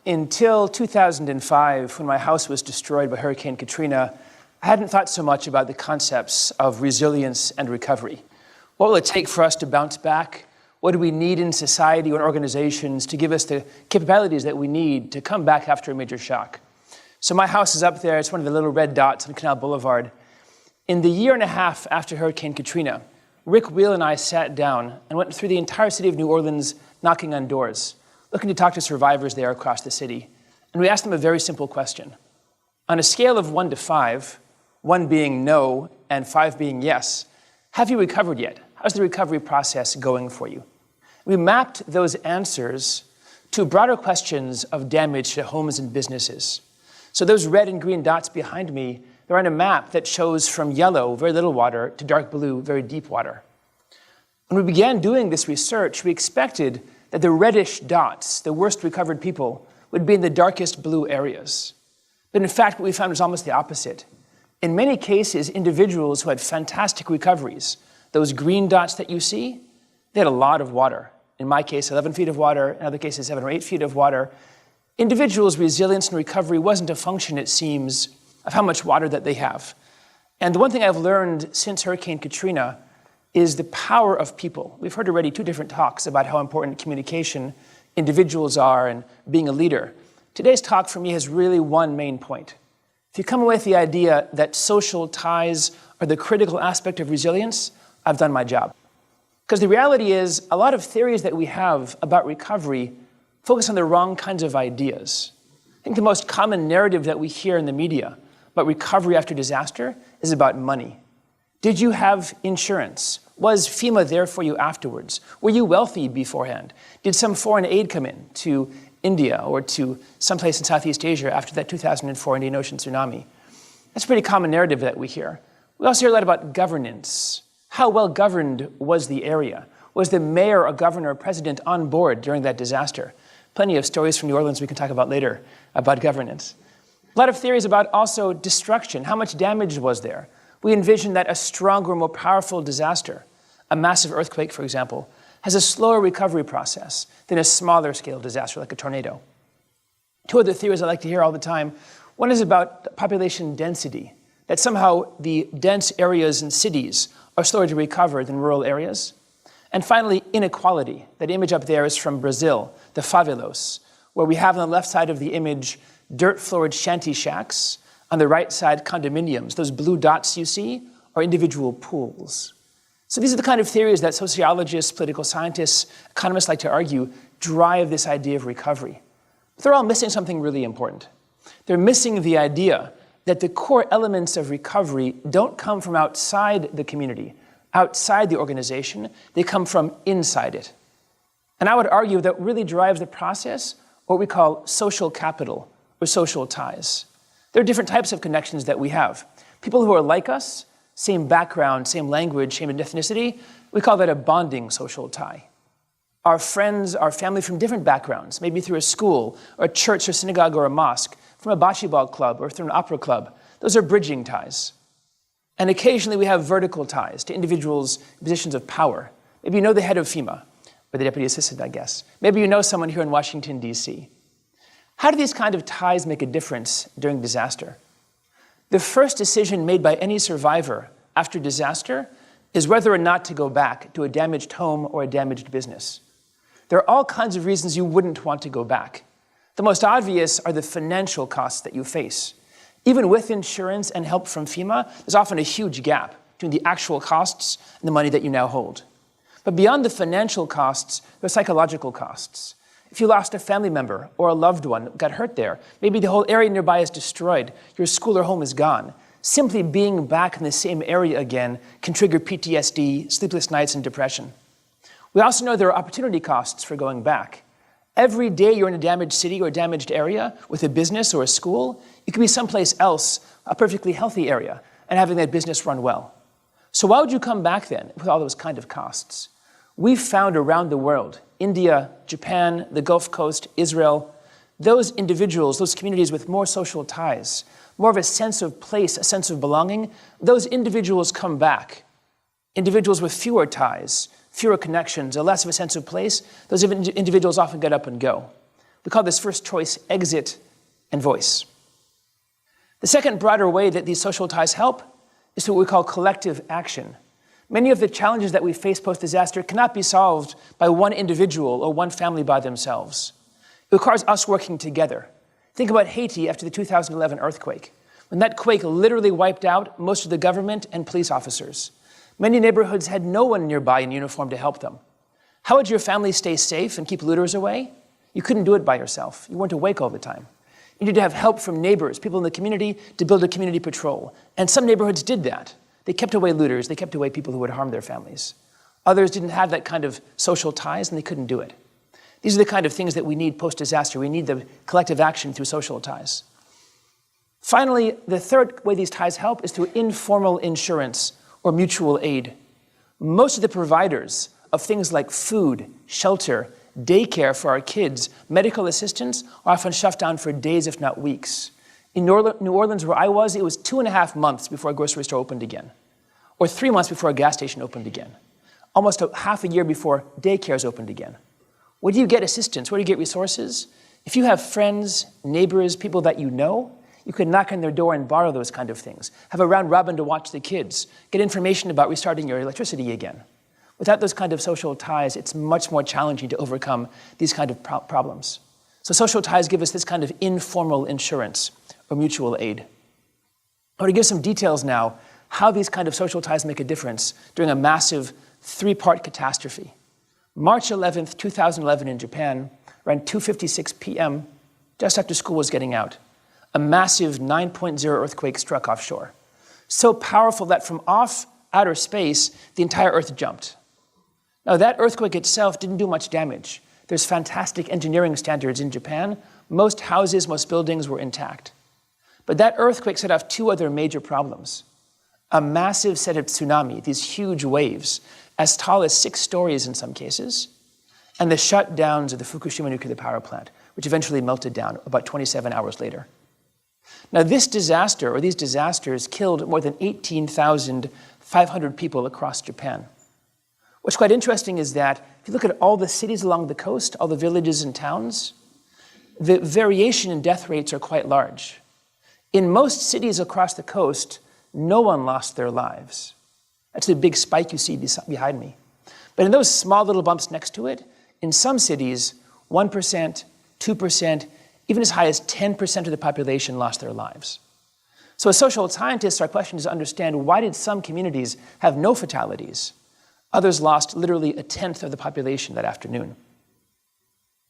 Until 2005, when my house was destroyed by Hurricane Katrina, I hadn't thought so much about the concepts of resilience and recovery. What will it take for us to bounce back? What do we need in society or in organizations to give us the capabilities that we need to come back after a major shock? So my house is up there. It's one of the little red dots on Canal Boulevard. In the year and a half after Hurricane Katrina, Rick Wheel and I sat down and went through the entire city of New Orleans, knocking on doors, looking to talk to survivors there across the city. And we asked them a very simple question. On a scale of 1 to 5, 1 being no and 5 being yes, have you recovered yet? How's the recovery process going for you? We mapped those answers to broader questions of damage to homes and businesses. So those red and green dots behind me, they're on a map that shows from yellow, very little water, to dark blue, very deep water. When we began doing this research, we expected that the reddish dots, the worst recovered people, would be in the darkest blue areas. But in fact, what we found was almost the opposite. In many cases, individuals who had fantastic recoveries, those green dots that you see, they had a lot of water. In my case, 11 feet of water, in other cases, 7 or 8 feet of water. Individuals' resilience and recovery wasn't a function, it seems, of how much water that they have. And the one thing I've learned since Hurricane Katrina is the power of people. We've heard already 2 different talks about how important communication individuals are and being a leader. Today's talk for me has really one main point. If you come away with the idea that social ties are the critical aspect of resilience, I've done my job. Because the reality is, a lot of theories that we have about recovery focus on the wrong kinds of ideas. I think the most common narrative that we hear in the media about recovery after disaster is about money. Did you have insurance? Was FEMA there for you afterwards? Were you wealthy beforehand? Did some foreign aid come in to India or to someplace in Southeast Asia after that 2004 Indian Ocean tsunami? That's a pretty common narrative that we hear. We also hear a lot about governance. How well governed was the area? Was the mayor, a governor, or president on board during that disaster? Plenty of stories from New Orleans we can talk about later about governance. A lot of theories about also destruction. How much damage was there? We envision that a stronger, more powerful disaster, a massive earthquake, for example, has a slower recovery process than a smaller scale disaster like a tornado. 2 other theories I like to hear all the time. One is about population density, that somehow the dense areas in cities are slower to recover than rural areas. And finally, inequality. That image up there is from Brazil, the favelas, where we have on the left side of the image dirt-floored shanty shacks, on the right side, condominiums. Those blue dots you see are individual pools. So these are the kind of theories that sociologists, political scientists, economists like to argue drive this idea of recovery. But they're all missing something really important. They're missing the idea that the core elements of recovery don't come from outside the community, outside the organization. They come from inside it. And I would argue that really drives the process what we call social capital or social ties. There are different types of connections that we have. People who are like us, same background, same language, same ethnicity, we call that a bonding social tie. Our friends, our family from different backgrounds, maybe through a school, or a church or synagogue or a mosque, from a bocce ball club or through an opera club, those are bridging ties. And occasionally we have vertical ties to individuals in positions of power. Maybe you know the head of FEMA, or the deputy assistant, I guess. Maybe you know someone here in Washington, D.C. How do these kind of ties make a difference during disaster? The first decision made by any survivor after disaster is whether or not to go back to a damaged home or a damaged business. There are all kinds of reasons you wouldn't want to go back. The most obvious are the financial costs that you face. Even with insurance and help from FEMA, there's often a huge gap between the actual costs and the money that you now hold. But beyond the financial costs, there are psychological costs. If you lost a family member or a loved one that got hurt there, maybe the whole area nearby is destroyed, your school or home is gone. Simply being back in the same area again can trigger PTSD, sleepless nights, and depression. We also know there are opportunity costs for going back. Every day you're in a damaged city or a damaged area with a business or a school, you could be someplace else, a perfectly healthy area, and having that business run well. So why would you come back then with all those kind of costs? We've found around the world, India, Japan, the Gulf Coast, Israel, those individuals, those communities with more social ties, more of a sense of place, a sense of belonging, those individuals come back. Individuals with fewer ties, fewer connections, a less of a sense of place, those individuals often get up and go. We call this first choice exit and voice. The second broader way that these social ties help is through what we call collective action. Many of the challenges that we face post-disaster cannot be solved by one individual or one family by themselves. It requires us working together. Think about Haiti after the 2011 earthquake, when that quake literally wiped out most of the government and police officers. Many neighborhoods had no one nearby in uniform to help them. How would your family stay safe and keep looters away? You couldn't do it by yourself. You weren't awake all the time. You needed to have help from neighbors, people in the community, to build a community patrol. And some neighborhoods did that. They kept away looters. They kept away people who would harm their families. Others didn't have that kind of social ties, and they couldn't do it. These are the kind of things that we need post-disaster. We need the collective action through social ties. Finally, the third way these ties help is through informal insurance or mutual aid. Most of the providers of things like food, shelter, daycare for our kids, medical assistance are often shut down for days, if not weeks. In New Orleans, where I was, it was 2.5 months before a grocery store opened again, or 3 months before a gas station opened again, almost half a year before daycares opened again. Where do you get assistance? Where do you get resources? If you have friends, neighbors, people that you know, you can knock on their door and borrow those kind of things. Have a round robin to watch the kids. Get information about restarting your electricity again. Without those kind of social ties, it's much more challenging to overcome these kind of problems. So social ties give us this kind of informal insurance or mutual aid. I want to give some details now how these kind of social ties make a difference during a massive 3-part catastrophe. March 11th, 2011 in Japan, around 2:56 p.m., just after school was getting out, a massive 9.0 earthquake struck offshore. So powerful that from off outer space, the entire Earth jumped. Now, that earthquake itself didn't do much damage. There's fantastic engineering standards in Japan. Most houses, most buildings were intact. But that earthquake set off 2 other major problems. A massive set of tsunami, these huge waves, as tall as 6 stories in some cases, and the shutdowns of the Fukushima nuclear power plant, which eventually melted down about 27 hours later. Now, this disaster, or these disasters, killed more than 18,500 people across Japan. What's quite interesting is that if you look at all the cities along the coast, all the villages and towns, the variation in death rates are quite large. In most cities across the coast, no one lost their lives. That's the big spike you see behind me. But in those small little bumps next to it, in some cities, 1%, 2%, even as high as 10% of the population lost their lives. So as social scientists, our question is to understand, why did some communities have no fatalities? Others lost literally 1/10 of the population that afternoon.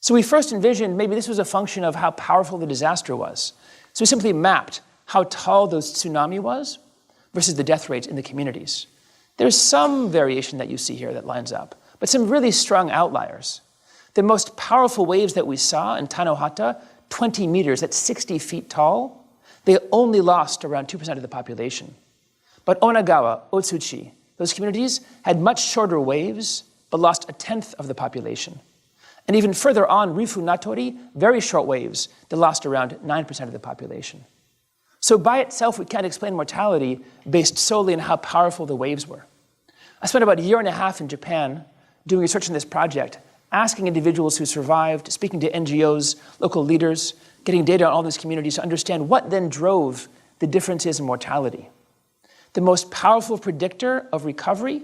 So we first envisioned maybe this was a function of how powerful the disaster was. So we simply mapped how tall those tsunami was versus the death rates in the communities. There's some variation that you see here that lines up, but some really strong outliers. The most powerful waves that we saw in Tanohata, 20 meters, that's 60 feet tall, they only lost around 2% of the population. But Onagawa, Otsuchi, those communities had much shorter waves, but lost 1/10 of the population. And even further on, Rifu Natori, very short waves that lost around 9% of the population. So by itself, we can't explain mortality based solely on how powerful the waves were. I spent about 1.5 years in Japan doing research on this project, asking individuals who survived, speaking to NGOs, local leaders, getting data on all these communities to understand what then drove the differences in mortality. The most powerful predictor of recovery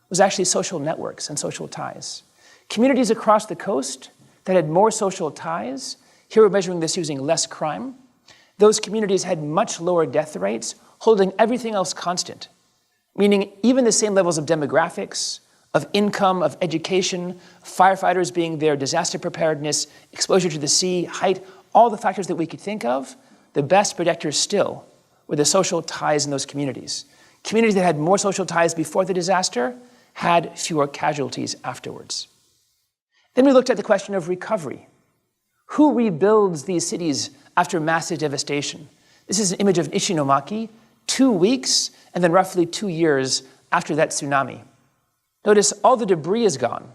was actually social networks and social ties. Communities across the coast that had more social ties, here we're measuring this using less crime, those communities had much lower death rates, holding everything else constant, meaning even the same levels of demographics, of income, of education, firefighters being there, disaster preparedness, exposure to the sea, height, all the factors that we could think of, the best predictors still were the social ties in those communities. Communities that had more social ties before the disaster had fewer casualties afterwards. Then we looked at the question of recovery. Who rebuilds these cities after massive devastation? This is an image of Ishinomaki, 2 weeks and then roughly 2 years after that tsunami. Notice all the debris is gone,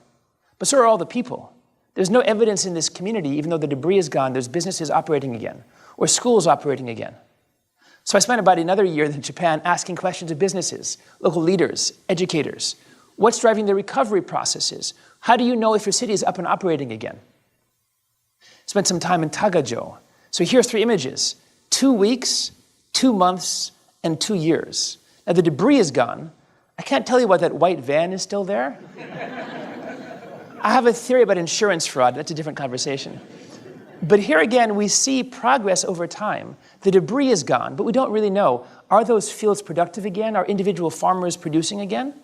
but so are all the people. There's no evidence in this community, even though the debris is gone, there's businesses operating again, or schools operating again. So I spent about another year in Japan asking questions of businesses, local leaders, educators. What's driving the recovery processes? How do you know if your city is up and operating again? spent some time in Tagajo. So here are 3 images: 2 weeks, 2 months, and 2 years. Now the debris is gone. I can't tell you why that white van is still there. I have a theory about insurance fraud. That's a different conversation. But here again, we see progress over time. The debris is gone, but we don't really know. Are those fields productive again? Are individual farmers producing again?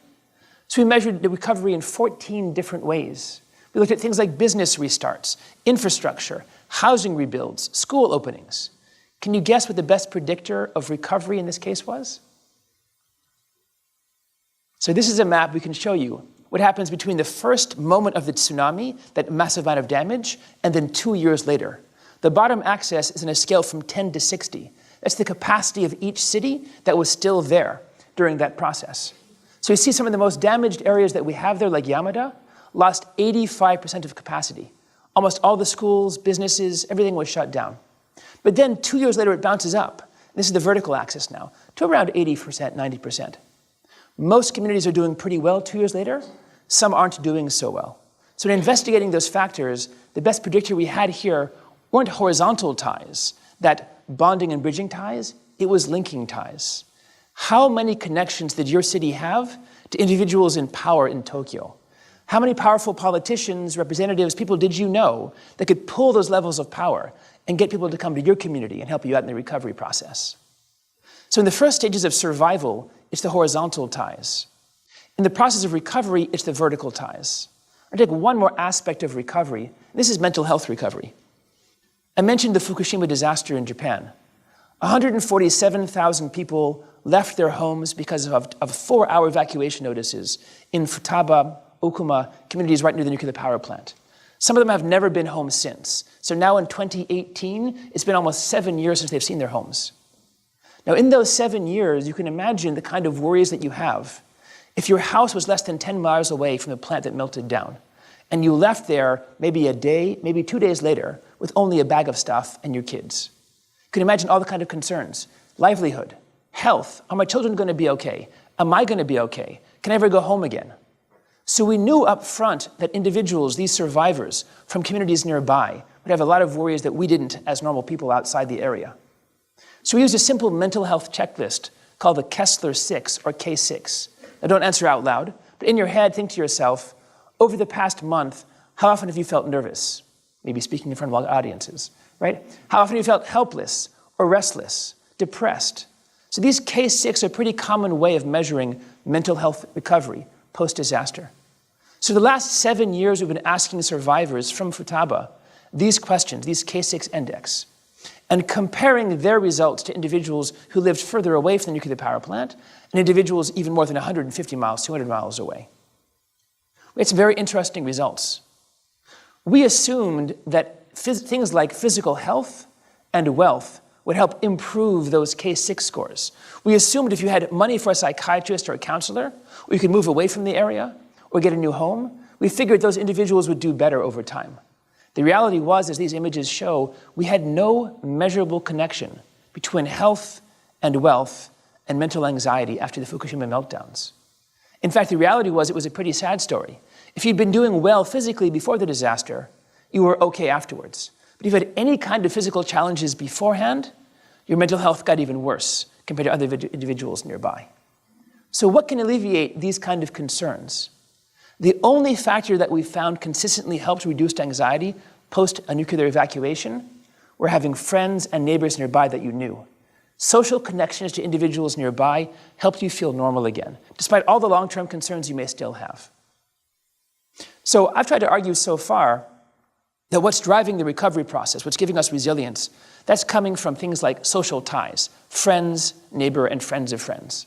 So we measured the recovery in 14 different ways. We looked at things like business restarts, infrastructure, housing rebuilds, school openings. Can you guess what the best predictor of recovery in this case was? So this is a map we can show you what happens between the first moment of the tsunami, that massive amount of damage, and then 2 years later. The bottom axis is on a scale from 10 to 60. That's the capacity of each city that was still there during that process. So you see some of the most damaged areas that we have there, like Yamada, lost 85% of capacity. Almost all the schools, businesses, everything was shut down. But then 2 years later, it bounces up. This is the vertical axis now, to around 80%, 90%. Most communities are doing pretty well 2 years later. Some aren't doing so well. So in investigating those factors, the best predictor we had here weren't horizontal ties, that bonding and bridging ties, it was linking ties. How many connections did your city have to individuals in power in Tokyo? How many powerful politicians, representatives, people did you know that could pull those levels of power and get people to come to your community and help you out in the recovery process? So in the first stages of survival, it's the horizontal ties. In the process of recovery, it's the vertical ties. I'll take one more aspect of recovery. This is mental health recovery. I mentioned the Fukushima disaster in Japan. 147,000 people left their homes because of 4-hour evacuation notices in Futaba, Okuma, communities right near the nuclear power plant. Some of them have never been home since. So now in 2018, it's been almost 7 years since they've seen their homes. Now in those 7 years, you can imagine the kind of worries that you have. If your house was less than 10 miles away from the plant that melted down, and you left there maybe a day, maybe 2 days later, with only a bag of stuff and your kids. You can imagine all the kind of concerns: livelihood, health. Are my children going to be okay? Am I going to be okay? Can I ever go home again? So we knew up front that individuals, these survivors from communities nearby, would have a lot of worries that we didn't as normal people outside the area. So we used a simple mental health checklist called the Kessler 6, or K6. Now don't answer out loud, but in your head, think to yourself, over the past month, how often have you felt nervous? Maybe speaking in front of audiences, right? How often have you felt helpless or restless, depressed? So these K6 are a pretty common way of measuring mental health recovery post-disaster. So the last 7 years, we've been asking survivors from Futaba these questions, these K6 index, and comparing their results to individuals who lived further away from the nuclear power plant and individuals even more than 150 miles, 200 miles away. We had some very interesting results. We assumed that things like physical health and wealth would help improve those K6 scores. We assumed if you had money for a psychiatrist or a counselor, or you could move away from the area, or get a new home, we figured those individuals would do better over time. The reality was, as these images show, we had no measurable connection between health and wealth and mental anxiety after the Fukushima meltdowns. In fact, the reality was it was a pretty sad story. If you'd been doing well physically before the disaster, you were okay afterwards. But if you had any kind of physical challenges beforehand, your mental health got even worse compared to other individuals nearby. So what can alleviate these kind of concerns? The only factor that we found consistently helped reduce anxiety post a nuclear evacuation were having friends and neighbors nearby that you knew. Social connections to individuals nearby helped you feel normal again, despite all the long-term concerns you may still have. So I've tried to argue so far that what's driving the recovery process, what's giving us resilience, that's coming from things like social ties, friends, neighbor, and friends of friends.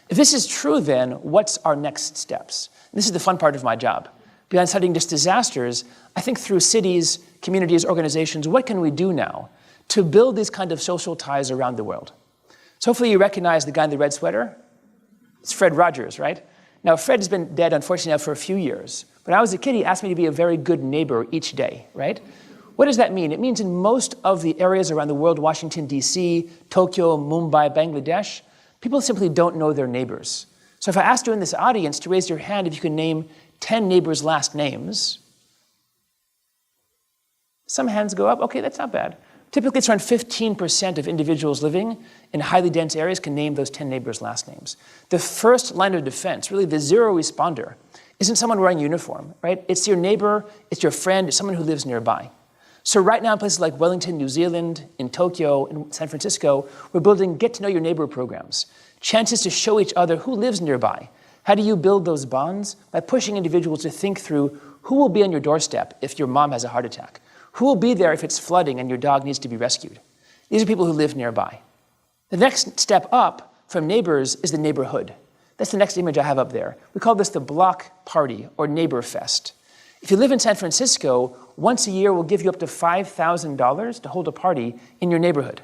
If this is true, then what's our next steps? And this is the fun part of my job. Beyond studying just disasters, I think through cities, communities, organizations, what can we do now to build these kind of social ties around the world? So hopefully you recognize the guy in the red sweater. It's Fred Rogers, right? Now, Fred has been dead, unfortunately, now for a few years. When I was a kid, he asked me to be a very good neighbor each day, right? What does that mean? It means in most of the areas around the world, Washington, D.C., Tokyo, Mumbai, Bangladesh, people simply don't know their neighbors. So if I asked you in this audience to raise your hand if you can name 10 neighbors' last names, Some hands go up. Okay, that's not bad. Typically, it's around 15% of individuals living in highly dense areas can name those 10 neighbors' last names. The first line of defense, really the zero responder, isn't someone wearing a uniform, right? It's your neighbor, it's your friend, it's someone who lives nearby. So right now in places like Wellington, New Zealand, in Tokyo, in San Francisco, we're building get-to-know-your-neighbor programs, chances to show each other who lives nearby. How do you build those bonds? By pushing individuals to think through who will be on your doorstep if your mom has a heart attack, who will be there if it's flooding and your dog needs to be rescued. These are people who live nearby. The next step up from neighbors is the neighborhood. That's the next image I have up there. We call this the block party or neighbor fest. If you live in San Francisco, once a year we'll give you up to $5,000 to hold a party in your neighborhood.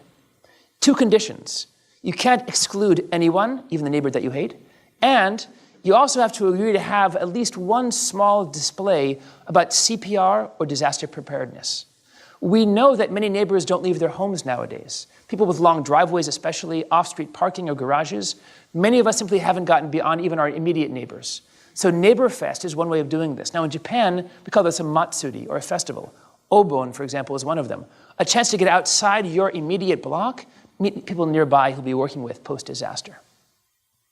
Two conditions. You can't exclude anyone, even the neighbor that you hate, and you also have to agree to have at least one small display about CPR or disaster preparedness. We know that many neighbors don't leave their homes nowadays. People with long driveways, especially off-street parking or garages, many of us simply haven't gotten beyond even our immediate neighbors. So Neighbor Fest is one way of doing this. Now in Japan, we call this a matsuri, or a festival. Obon, for example, is one of them. A chance to get outside your immediate block, meet people nearby who'll be working with post-disaster.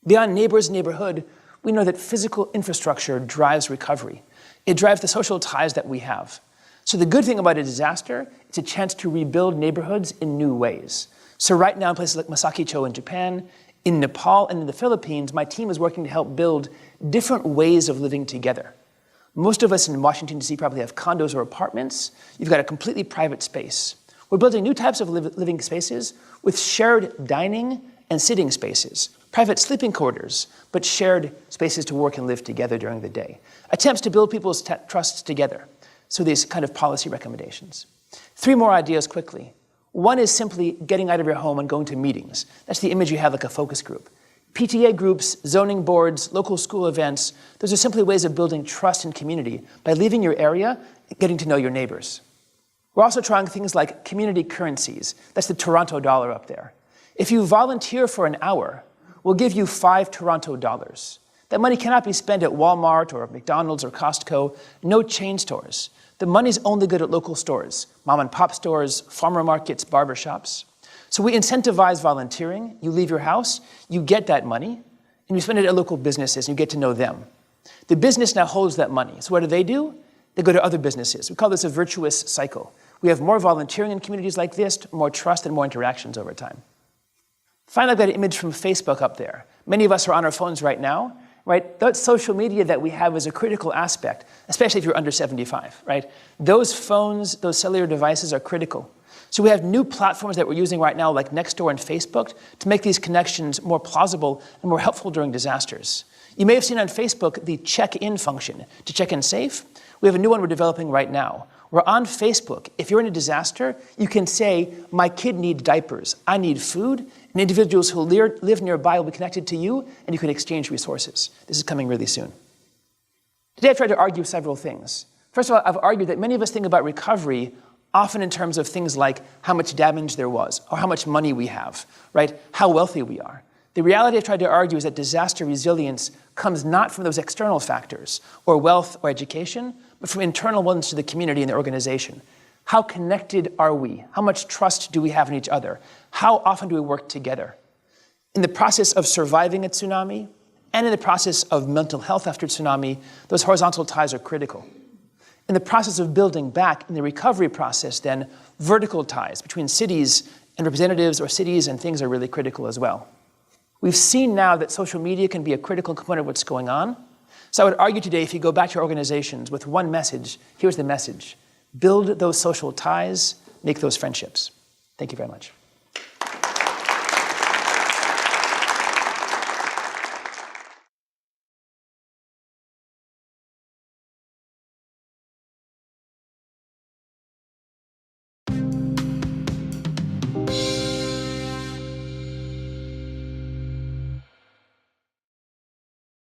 Beyond neighbors and neighborhood, we know that physical infrastructure drives recovery. It drives the social ties that we have. So the good thing about a disaster, it's a chance to rebuild neighborhoods in new ways. So right now in places like Masakicho in Japan, in Nepal and in the Philippines, my team is working to help build different ways of living together. Most of us in Washington, D.C. probably have condos or apartments. You've got a completely private space. We're building new types of living spaces with shared dining and sitting spaces, private sleeping quarters, but shared spaces to work and live together during the day. Attempts to build people's trusts together. So these kind of policy recommendations. 3 more ideas quickly. One is simply getting out of your home and going to meetings. That's the image you have, like a focus group. PTA groups, zoning boards, local school events, those are simply ways of building trust and community by leaving your area and getting to know your neighbors. We're also trying things like community currencies. That's the Toronto dollar up there. If you volunteer for an hour, we'll give you 5 Toronto dollars. That money cannot be spent at Walmart or McDonald's or Costco, no chain stores. The money's only good at local stores, mom and pop stores, farmer markets, barber shops. So we incentivize volunteering. You leave your house, you get that money, and you spend it at local businesses and you get to know them. The business now holds that money. So what do? They go to other businesses. We call this a virtuous cycle. We have more volunteering in communities like this, more trust and more interactions over time. Finally, I've got an image from Facebook up there. Many of us are on our phones right now, right? That social media that we have is a critical aspect, especially if you're under 75, right? Those phones, those cellular devices are critical. So we have new platforms that we're using right now, like Nextdoor and Facebook, to make these connections more plausible and more helpful during disasters. You may have seen on Facebook the check-in function, to check in safe. We have a new one we're developing right now. Where on Facebook, if you're in a disaster, you can say, my kid needs diapers, I need food, and individuals who live nearby will be connected to you, and you can exchange resources. This is coming really soon. Today I've tried to argue several things. First of all, I've argued that many of us think about recovery often in terms of things like how much damage there was, or how much money we have, right? How wealthy we are. The reality I've tried to argue is that disaster resilience comes not from those external factors, or wealth or education, but from internal ones to the community and the organization. How connected are we? How much trust do we have in each other? How often do we work together? In the process of surviving a tsunami, and in the process of mental health after tsunami, those horizontal ties are critical. In the process of building back, in the recovery process then, vertical ties between cities and representatives or cities and things are really critical as well. We've seen now that social media can be a critical component of what's going on. So I would argue today, if you go back to your organizations with one message, here's the message. Build those social ties, make those friendships. Thank you very much.